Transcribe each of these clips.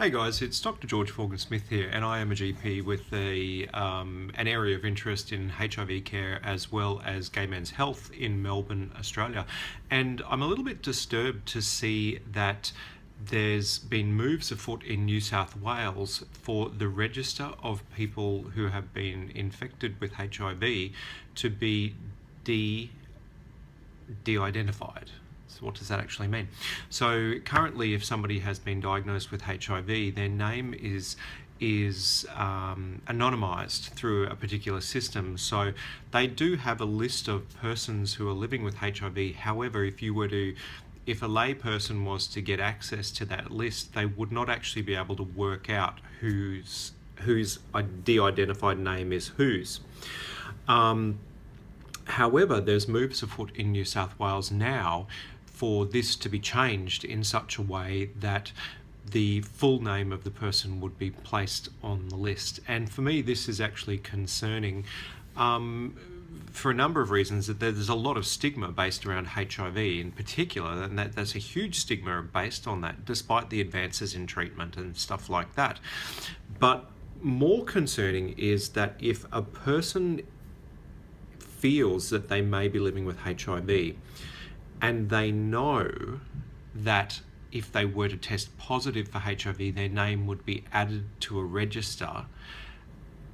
Hey guys, it's Dr. George Forgan-Smith here, and I am a GP with an area of interest in HIV care as well as gay men's health in Melbourne, Australia. And I'm a little bit disturbed to see that there's been moves afoot in New South Wales for the register of people who have been infected with HIV to be de-identified. So what does that actually mean? So currently, if somebody has been diagnosed with HIV, their name is anonymized through a particular system. So they do have a list of persons who are living with HIV. However, if a lay person was to get access to that list, they would not actually be able to work out whose de-identified name is whose. However, there's moves afoot in New South Wales now for this to be changed in such a way that the full name of the person would be placed on the list. And for me, this is actually concerning for a number of reasons. That there's a lot of stigma based around HIV in particular, and that's a huge stigma based on that, despite the advances in treatment and stuff like that. But more concerning is that if a person feels that they may be living with HIV, and they know that if they were to test positive for HIV, their name would be added to a register,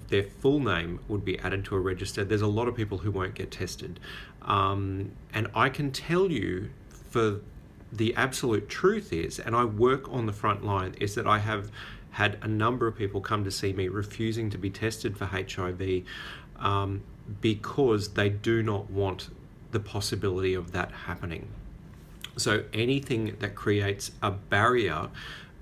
their full name would be added to a register. There's a lot of people who won't get tested. And I can tell you, for the absolute truth is, and I work on the front line, is that I have had a number of people come to see me refusing to be tested for HIV because they do not want the possibility of that happening. So anything that creates a barrier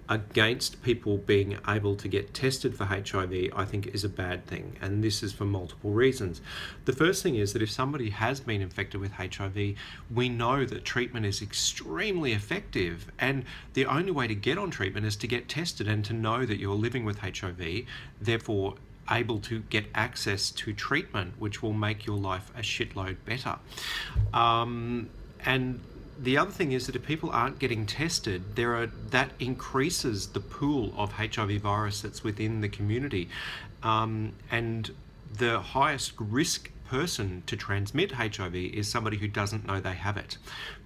against people being able to get tested for HIV, I think is a bad thing. And this is for multiple reasons. The first thing is that if somebody has been infected with HIV, we know that treatment is extremely effective. And the only way to get on treatment is to get tested and to know that you're living with HIV, therefore able to get access to treatment, which will make your life a shitload better. And the other thing is that if people aren't getting tested, that increases the pool of HIV virus that's within the community. And the highest risk person to transmit HIV is somebody who doesn't know they have it,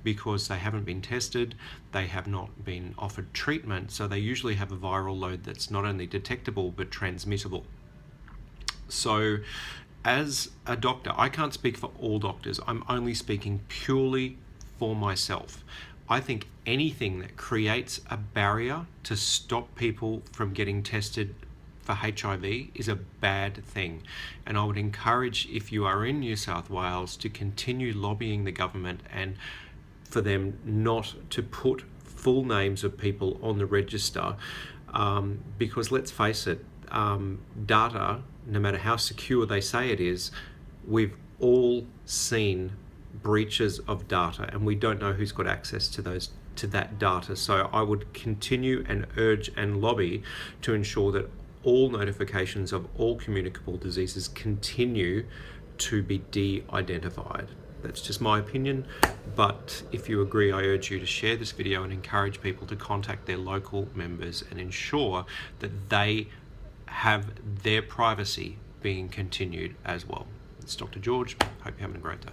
because they haven't been tested, they have not been offered treatment, so they usually have a viral load that's not only detectable but transmittable. So as a doctor, I can't speak for all doctors. I'm only speaking purely for myself. I think anything that creates a barrier to stop people from getting tested for HIV is a bad thing. And I would encourage, if you are in New South Wales, to continue lobbying the government and for them not to put full names of people on the register, because let's face it, data, no matter how secure they say it is, we've all seen breaches of data, and we don't know who's got access to that data. So I would continue and urge and lobby to ensure that all notifications of all communicable diseases continue to be de-identified. That's just my opinion, but if you agree, I urge you to share this video and encourage people to contact their local members and ensure that they have their privacy being continued as well. It's Dr. George. Hope you're having a great day.